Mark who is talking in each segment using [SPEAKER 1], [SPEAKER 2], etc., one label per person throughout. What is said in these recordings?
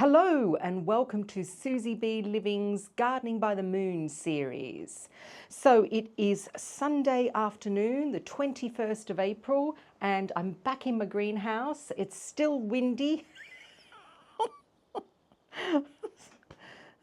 [SPEAKER 1] Hello and welcome to SusyBLiving's Gardening by the Moon series. So it is Sunday afternoon, the 21st of April, and I'm back in my greenhouse. It's still windy.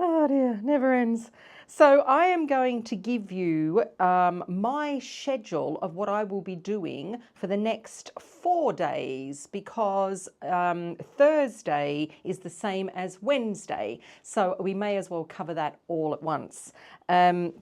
[SPEAKER 1] Oh dear, never ends. So I am going to give you my schedule of what I will be doing for the next 4 days because Thursday is the same as Wednesday. So we may as well cover that all at once. I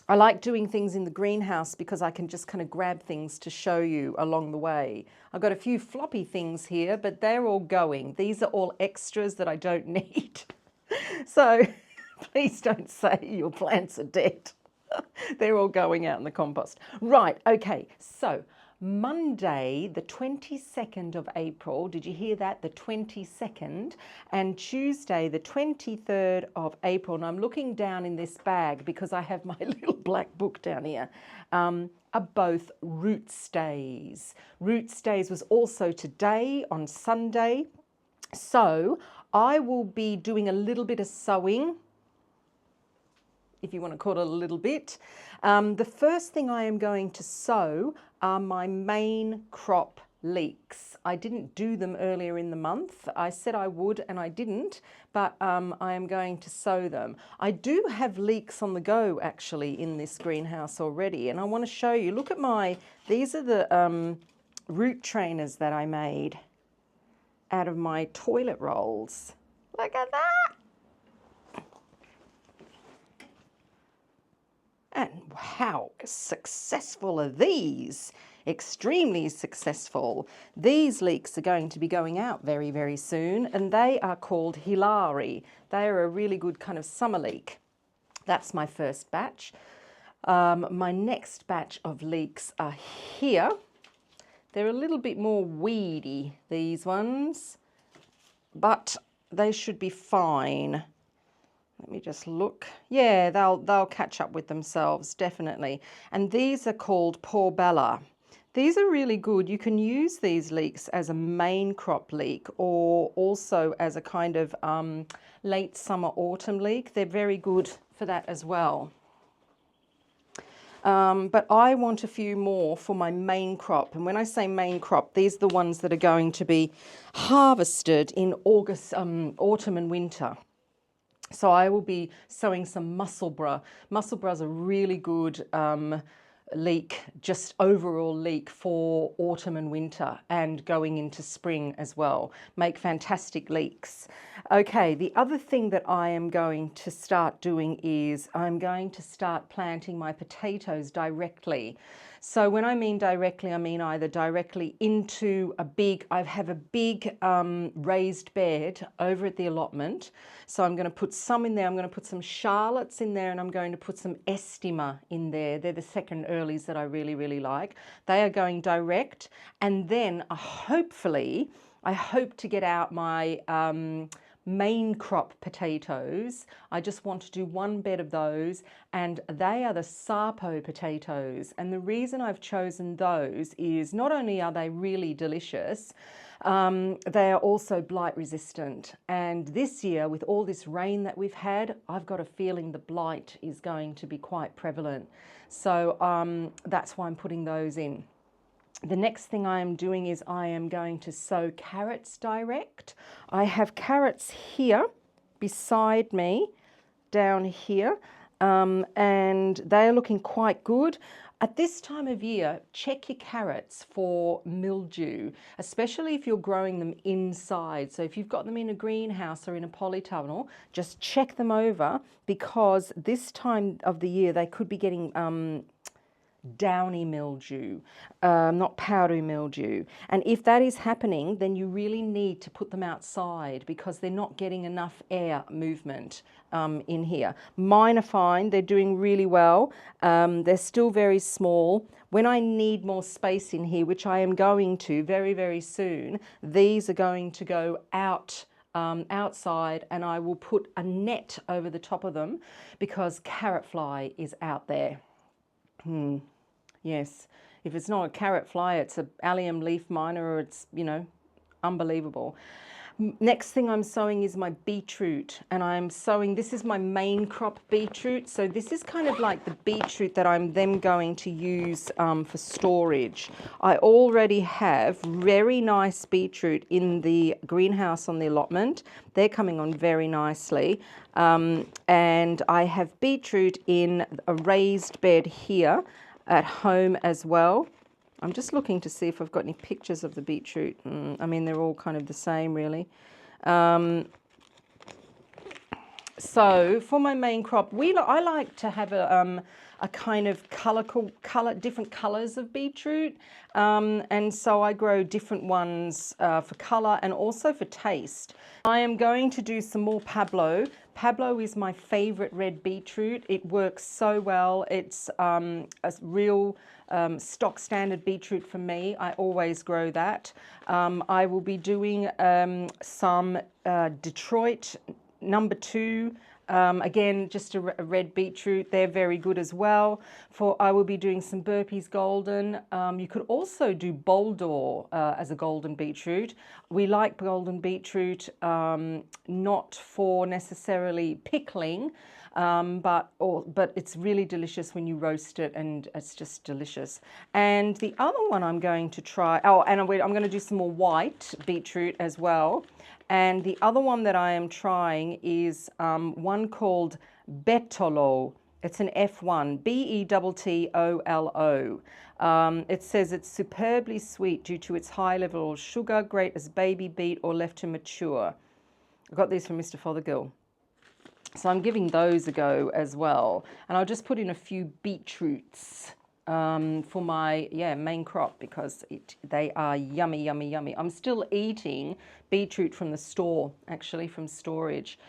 [SPEAKER 1] like doing things in the greenhouse because I can just kind of grab things to show you along the way. I've got a few floppy things here, but they're all going. These are all extras that I don't need. So please don't say your plants are dead. They're all going out in the compost. Right, okay, so Monday, the 22nd of April, did you hear that? The 22nd, and Tuesday, the 23rd of April, and I'm looking down in this bag because I have my little black book down here, are both root stays. Root stays was also today on Sunday. So I will be doing a little bit of sowing, if you want to call it a little bit. The first thing I am going to sow are my main crop leeks. I didn't do them earlier in the month. I said I would and I didn't, but I am going to sow them. I do have leeks on the go actually in this greenhouse already, and I want to show you. Look at these are the root trainers that I made out of my toilet rolls. Look at that. And how successful are these? Extremely successful. These leeks are going to be going out very, very soon, and they are called Hilari. They are a really good kind of summer leek. That's my first batch. My next batch of leeks are here. They're a little bit more weedy, these ones, but they should be fine. Let me just look. Yeah, they'll catch up with themselves, definitely. And these are called Porbella. These are really good. You can use these leeks as a main crop leek or also as a kind of late summer autumn leek. They're very good for that as well. But I want a few more for my main crop. And when I say main crop, these are the ones that are going to be harvested in August, autumn and winter. So I will be sowing some musselburgh. Musselburgh's a really good leek, just overall leek for autumn and winter and going into spring as well. Make fantastic leeks. Okay, the other thing that I am going to start doing is I'm going to start planting my potatoes directly. So when I mean directly, I mean either directly into I have a big raised bed over at the allotment. So I'm going to put some in there. I'm going to put some Charlottes in there, and I'm going to put some Estima in there. They're the second earlies that I really, really like. They are going direct. And then hopefully, I hope to get out my main crop potatoes. I just want to do one bed of those, and they are the Sapo potatoes. And the reason I've chosen those is not only are they really delicious, they are also blight resistant. And this year, with all this rain that we've had, I've got a feeling the blight is going to be quite prevalent. So that's why I'm putting those in. The next thing I am doing is I am going to sow carrots direct. I have carrots here beside me, down here, and they are looking quite good. At this time of year, check your carrots for mildew, especially if you're growing them inside. So if you've got them in a greenhouse or in a polytunnel, just check them over, because this time of the year they could be getting downy mildew, not powdery mildew. And if that is happening, then you really need to put them outside because they're not getting enough air movement in here. Mine are fine. They're doing really well. They're still very small. When I need more space in here, which I am going to very, very soon, these are going to go out outside, and I will put a net over the top of them because carrot fly is out there. Yes, if it's not a carrot fly, it's a allium leaf miner, or it's, you know, unbelievable. Next thing I'm sowing is my beetroot, and I'm sowing, this is my main crop beetroot. So this is kind of like the beetroot that I'm then going to use for storage. I already have very nice beetroot in the greenhouse on the allotment. They're coming on very nicely. And I have beetroot in a raised bed here at home as well. I'm just looking to see if I've got any pictures of the beetroot. I mean, they're all kind of the same, really. So for my main crop, I like to have a kind of different colours of beetroot. And so I grow different ones for colour and also for taste. I am going to do some more Pablo. Pablo is my favourite red beetroot. It works so well. It's a real stock standard beetroot for me. I always grow that. I will be doing some Detroit number 2. Again, just a red beetroot. They're very good as well. I will be doing some Burpees Golden. You could also do Boldor as a golden beetroot. We like golden beetroot, not for necessarily pickling, but it's really delicious when you roast it, and it's just delicious. And the other one I'm going to try, and I'm going to do some more white beetroot as well. And the other one that I am trying is one called Bettolo. It's an F1, Bettolo. It says it's superbly sweet due to its high level of sugar, great as baby beet or left to mature. I got these from Mr. Fothergill. So I'm giving those a go as well. And I'll just put in a few beetroots for my main crop, because they are yummy, yummy, yummy. I'm still eating beetroot from the store, actually, from storage.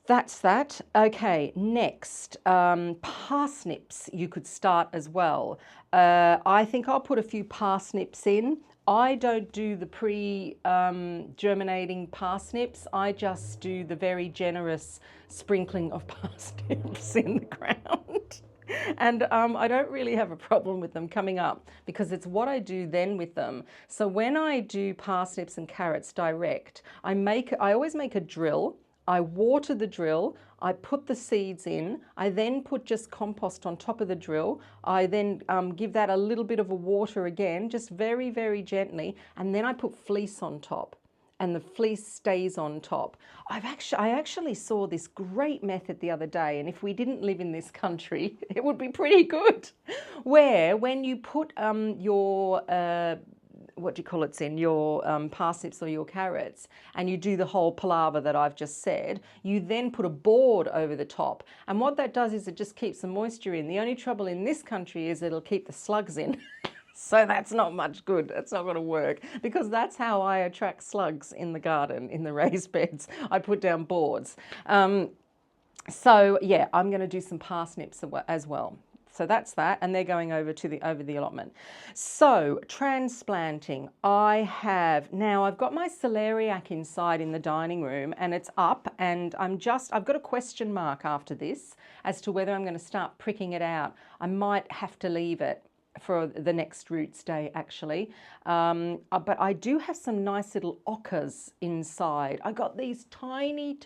[SPEAKER 1] That's that. Okay, next, parsnips you could start as well. I think I'll put a few parsnips in. I don't do the germinating parsnips. I just do the very generous sprinkling of parsnips in the ground. And I don't really have a problem with them coming up, because it's what I do then with them. So when I do parsnips and carrots direct, I always make a drill. I water the drill, I put the seeds in, I then put just compost on top of the drill. I then give that a little bit of a water again, just very, very gently, and then I put fleece on top, and the fleece stays on top. I actually saw this great method the other day, and if we didn't live in this country, it would be pretty good, where when you put your parsnips or your carrots, and you do the whole palaver that I've just said, you then put a board over the top. And what that does is it just keeps the moisture in. The only trouble in this country is it'll keep the slugs in. So that's not much good. That's not going to work, because that's how I attract slugs in the garden, in the raised beds. I put down boards. So yeah, I'm going to do some parsnips as well. So that's that, and they're going over the allotment. So transplanting, I've got my celeriac inside in the dining room, and it's up, and I've got a question mark after this as to whether I'm going to start pricking it out. I might have to leave it for the next roots day, actually. But I do have some nice little ochres inside. I got these tiny,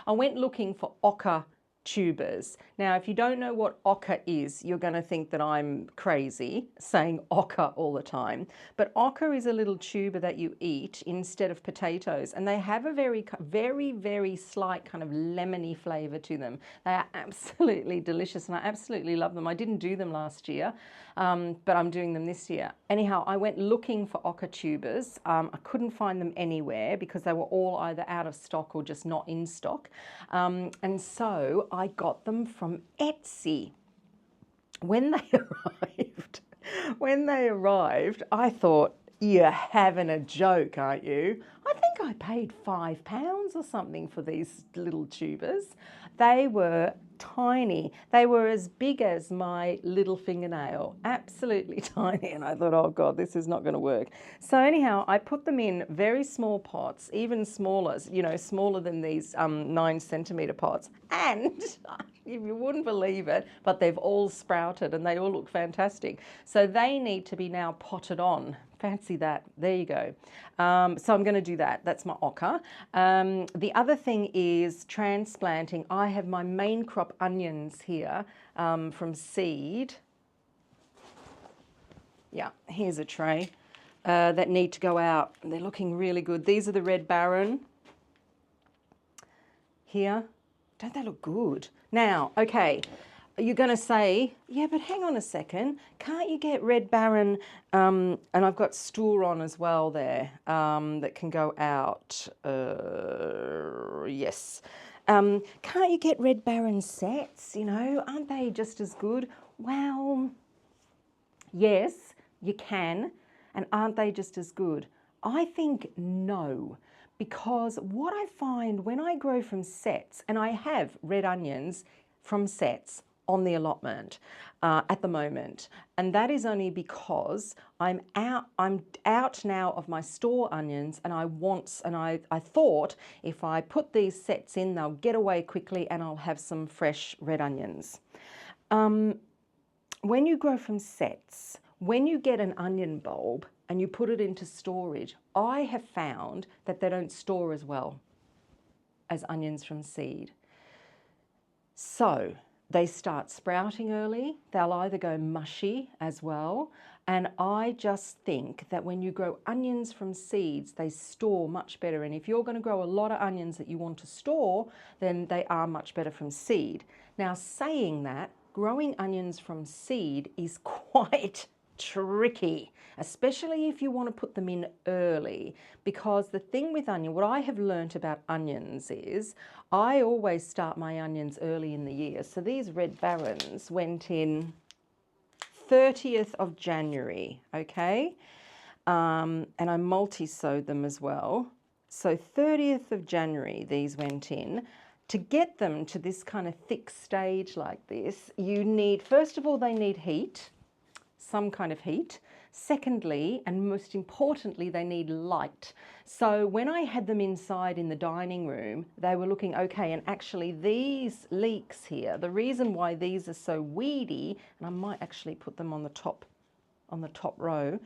[SPEAKER 1] I went looking for ochre tubers. Now, if you don't know what ochre is, you're going to think that I'm crazy saying ochre all the time. But ochre is a little tuber that you eat instead of potatoes, and they have a very, very, very slight kind of lemony flavour to them. They are absolutely delicious, and I absolutely love them. I didn't do them last year, but I'm doing them this year. Anyhow, I went looking for ochre tubers. I couldn't find them anywhere because they were all either out of stock or just not in stock. And so I got them from Etsy. When they arrived, I thought, you're having a joke, aren't you? I think I paid £5 or something for these little tubers. They were tiny. They were as big as my little fingernail, absolutely tiny. And I thought, oh God, this is not going to work. So anyhow, I put them in very small pots, even smaller, you know, smaller than these 9 centimetre pots. And you wouldn't believe it, but they've all sprouted and they all look fantastic. So they need to be now potted on. Fancy that. There you go. So I'm going to do that. That's my ochre. The other thing is transplanting. I have my main crop onions here from seed. Yeah, here's a tray that need to go out. They're looking really good. These are the Red Baron here. Don't they look good? Now, okay, you're going to say, yeah, but hang on a second. Can't you get Red Baron, and I've got Stour on as well there, that can go out. Yes. Can't you get Red Baron sets? You know, aren't they just as good? Well, yes, you can. And aren't they just as good? I think no. Because what I find when I grow from sets, and I have red onions from sets on the allotment at the moment, and that is only because I'm out now of my store onions, and I thought if I put these sets in, they'll get away quickly and I'll have some fresh red onions. When you grow from sets, when you get an onion bulb and you put it into storage, I have found that they don't store as well as onions from seed. So they start sprouting early. They'll either go mushy as well. And I just think that when you grow onions from seeds, they store much better. And if you're going to grow a lot of onions that you want to store, then they are much better from seed. Now, saying that, growing onions from seed is quite tricky, especially if you want to put them in early, because the thing with onion, what I have learnt about onions is I always start my onions early in the year. So these Red Barons went in 30th of January, okay? And I multi-sowed them as well. So 30th of January, these went in. To get them to this kind of thick stage like this, you need, first of all, they need heat. Some kind of heat. Secondly, and most importantly, they need light. So when I had them inside in the dining room, they were looking okay. And actually these leeks here, the reason why these are so weedy, and I might actually put them on the top row,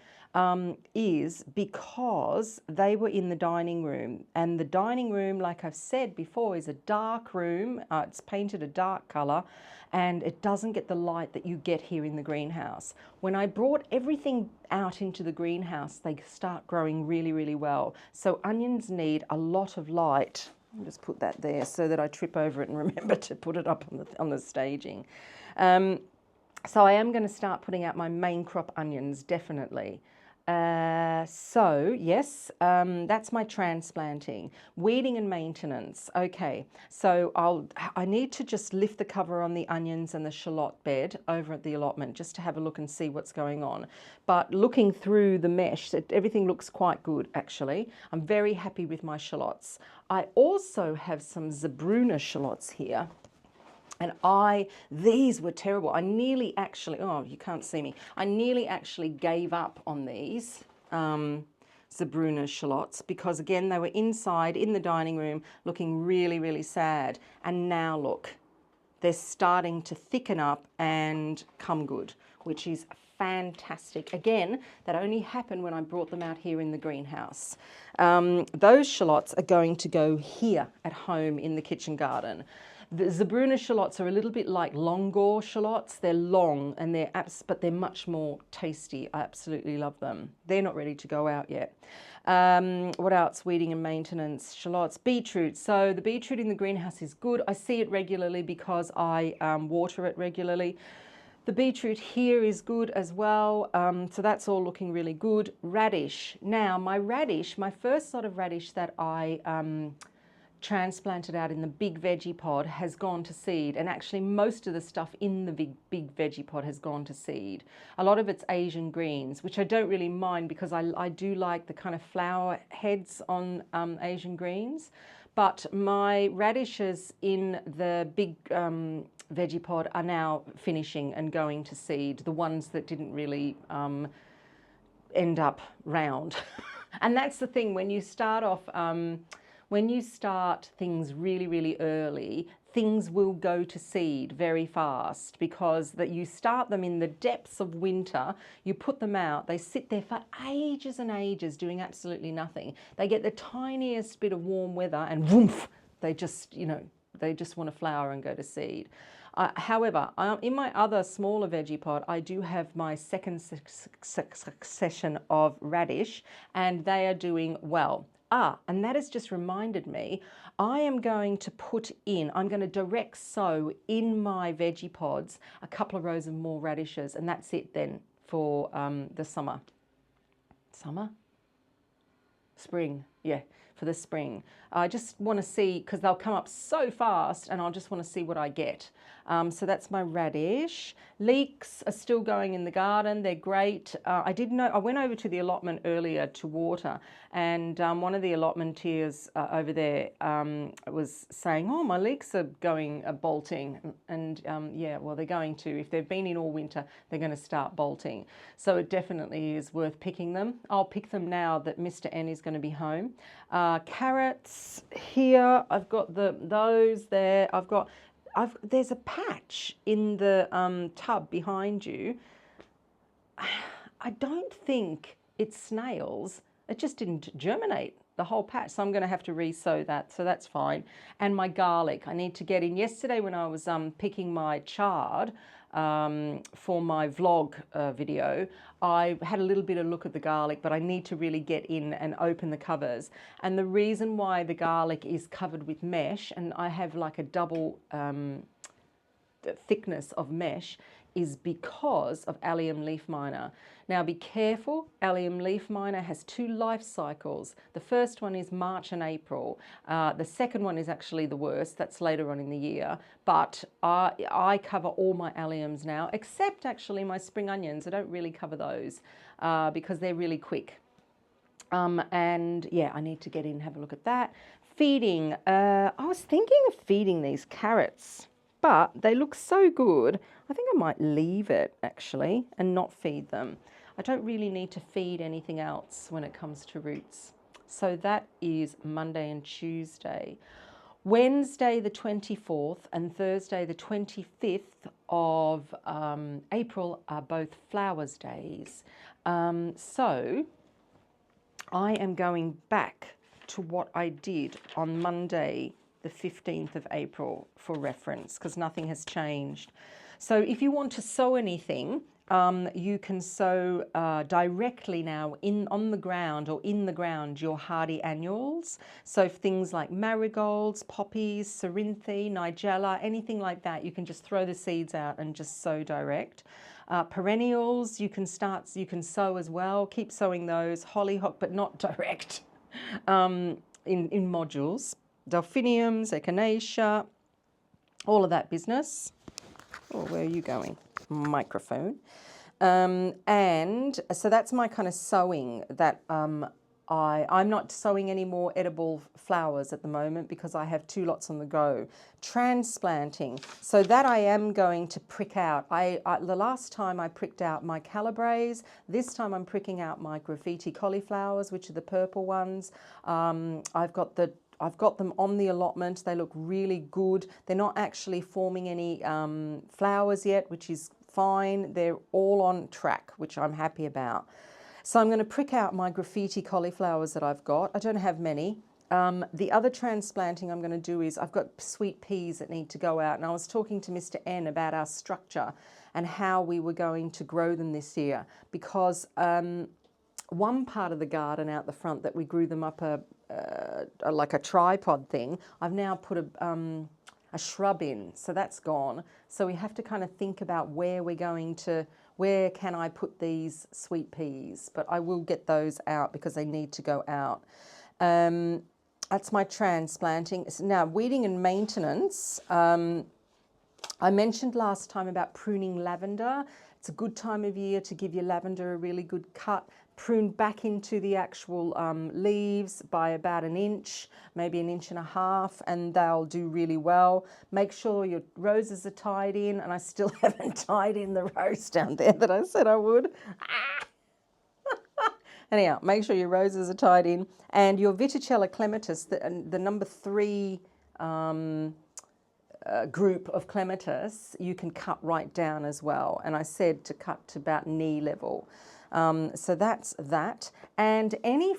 [SPEAKER 1] is because they were in the dining room. And the dining room, like I've said before, is a dark room. It's painted a dark colour, and it doesn't get the light that you get here in the greenhouse. When I brought everything out into the greenhouse, they start growing really, really well. So onions need a lot of light. I'll just put that there so that I trip over it and remember to put it up on the staging. So I am going to start putting out my main crop onions, definitely. So yes, that's my transplanting. Weeding and maintenance. Okay, so I need to just lift the cover on the onions and the shallot bed over at the allotment just to have a look and see what's going on. But looking through the mesh, everything looks quite good actually. I'm very happy with my shallots. I also have some Zebruna shallots here. And these were terrible. I nearly actually, oh, you can't see me. I nearly actually gave up on these Zebruna shallots because again, they were inside in the dining room looking really, really sad. And now look, they're starting to thicken up and come good, which is fantastic. Again, that only happened when I brought them out here in the greenhouse. Those shallots are going to go here at home in the kitchen garden. The Zebruna shallots are a little bit like Longor shallots. They're long and but they're much more tasty. I absolutely love them. They're not ready to go out yet. What else? Weeding and maintenance, shallots, beetroot. So the beetroot in the greenhouse is good. I see it regularly because I water it regularly. The beetroot here is good as well. So that's all looking really good. Radish. Now my first sort of radish that I transplanted out in the big veggie pod has gone to seed, and actually most of the stuff in the big veggie pod has gone to seed. A lot of it's Asian greens, which I don't really mind because I do like the kind of flower heads on Asian greens, But my radishes in the big veggie pod are now finishing and going to seed, the ones that didn't really end up round. And that's the thing, when you start off, when you start things really, really early, things will go to seed very fast, because that you start them in the depths of winter, you put them out, they sit there for ages and ages doing absolutely nothing. They get the tiniest bit of warm weather and woof, they just, you know, they just want to flower and go to seed. However, in my other smaller veggie pod, I do have my second succession of radish, and they are doing well. And that has just reminded me, I am going to put in, I'm going to direct sow in my veggie pods a couple of rows of more radishes, and that's it then for the summer. Summer? Spring, yeah, for the spring. I just want to see, because they'll come up so fast, and I'll just want to see what I get. So that's my radish. Leeks are still going in the garden. They're great. I went over to the allotment earlier to water, and one of the allotmenteers over there was saying, oh, my leeks are going bolting. And yeah, well, they're going to. If they've been in all winter, they're going to start bolting. So it definitely is worth picking them. I'll pick them now that Mr. N is going to be home. Carrots here, I've got those there. There's a patch in the tub behind you. I don't think it's snails. It just didn't germinate, the whole patch. So I'm going to have to re-sow that. So that's fine. And my garlic, I need to get in. Yesterday when I was picking my chard for my vlog video, I had a little bit of look at the garlic, but I need to really get in and open the covers. And the reason why the garlic is covered with mesh, and I have like a double thickness of mesh, is because of allium leaf miner. Now be careful, allium leaf miner has 2 life cycles. The first one is March and April. The second one is actually the worst, that's later on in the year. But I cover all my alliums now, except actually my spring onions. I don't really cover those because they're really quick. And yeah, I need to get in and have a look at that. Feeding, I was thinking of feeding these carrots, but they look so good. I think I might leave it actually and not feed them. I don't really need to feed anything else when it comes to roots. So that is Monday and Tuesday. Wednesday the 24th and Thursday the 25th of April are both flowers days. So I am going back to what I did on Monday the 15th of April for reference, because nothing has changed. So if you want to sow anything, you can sow directly now on the ground or in the ground your hardy annuals. So things like marigolds, poppies, cerinthe, nigella, anything like that, you can just throw the seeds out and just sow direct. Perennials, you can sow as well. Keep sowing those. Hollyhock, but not direct, in modules. Delphiniums, echinacea, all of that business. Oh, where are you going? Microphone. And so that's my kind of sowing that I'm not sowing any more edible flowers at the moment because I have 2 lots on the go. Transplanting, so that I am going to prick out. The last time I pricked out my calibres, this time I'm pricking out my graffiti cauliflowers, which are the purple ones. I've got them on the allotment. They look really good. They're not actually forming any flowers yet, which is fine. They're all on track, which I'm happy about. So I'm going to prick out my graffiti cauliflowers that I've got. I don't have many. The other transplanting I'm going to do is I've got sweet peas that need to go out. And I was talking to Mr. N about our structure and how we were going to grow them this year, because one part of the garden out the front that we grew them up like a tripod thing, I've now put a shrub in, so that's gone. So we have to kind of think about where can I put these sweet peas, but I will get those out because they need to go out. That's my transplanting. Now, weeding and maintenance. I mentioned last time about pruning lavender. It's a good time of year to give your lavender a really good cut. Prune back into the actual leaves by about an inch, maybe an inch and a half, and they'll do really well. Make sure your roses are tied in, and I still haven't tied in the rose down there that I said I would. Anyhow, make sure your roses are tied in, and your Viticella clematis, the number 3 group of clematis, you can cut right down as well. And I said to cut to about knee level. So that's that. And any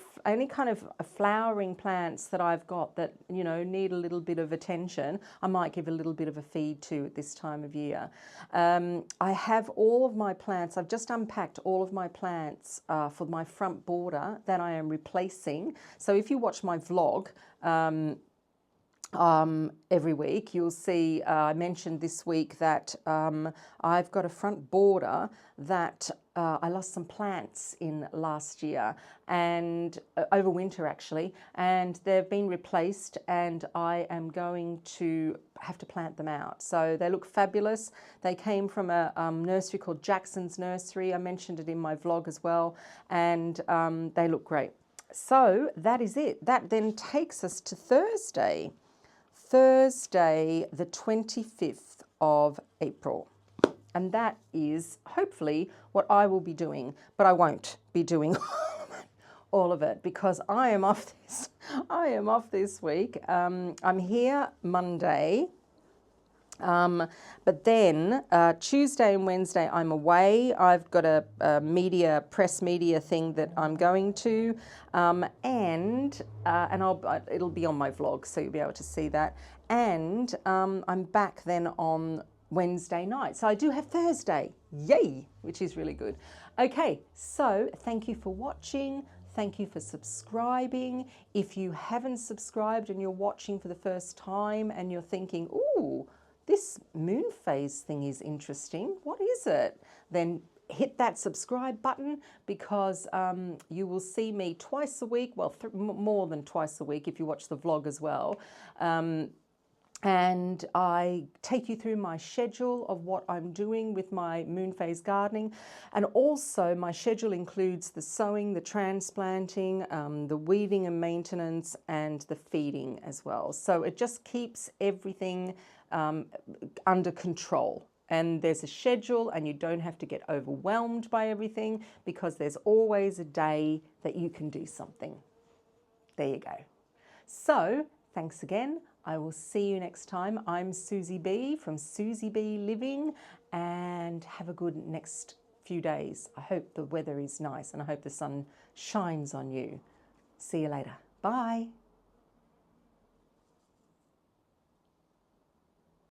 [SPEAKER 1] kind of flowering plants that I've got that, you know, need a little bit of attention, I might give a little bit of a feed to at this time of year. I have all of my plants, I've just unpacked all of my plants for my front border that I am replacing. So if you watch my vlog, every week, you'll see I mentioned this week that I've got a front border that I lost some plants in last year, and over winter actually, and they've been replaced, and I am going to have to plant them out. So they look fabulous. They came from a nursery called Jackson's Nursery. I mentioned it in my vlog as well, and they look great. So that is it. That then takes us to Thursday, the 25th of April. And that is hopefully what I will be doing, but I won't be doing all of it because I am off this week. I'm here Monday. But then Tuesday and Wednesday I'm away. I've got a press media thing that I'm going to, and it'll be on my vlog, so you'll be able to see that. And I'm back then on Wednesday night. So I do have Thursday, yay, which is really good. Okay, so thank you for watching. Thank you for subscribing. If you haven't subscribed and you're watching for the first time and you're thinking, ooh, this moon phase thing is interesting, what is it? Then hit that subscribe button, because you will see me twice a week, well, more than twice a week if you watch the vlog as well. And I take you through my schedule of what I'm doing with my moon phase gardening. And also my schedule includes the sowing, the transplanting, the weeding and maintenance, and the feeding as well. So it just keeps everything under control. And there's a schedule, and you don't have to get overwhelmed by everything, because there's always a day that you can do something. There you go. So thanks again. I will see you next time. I'm Susie B from SusyBLiving, and have a good next few days. I hope the weather is nice, and I hope the sun shines on you. See you later. Bye.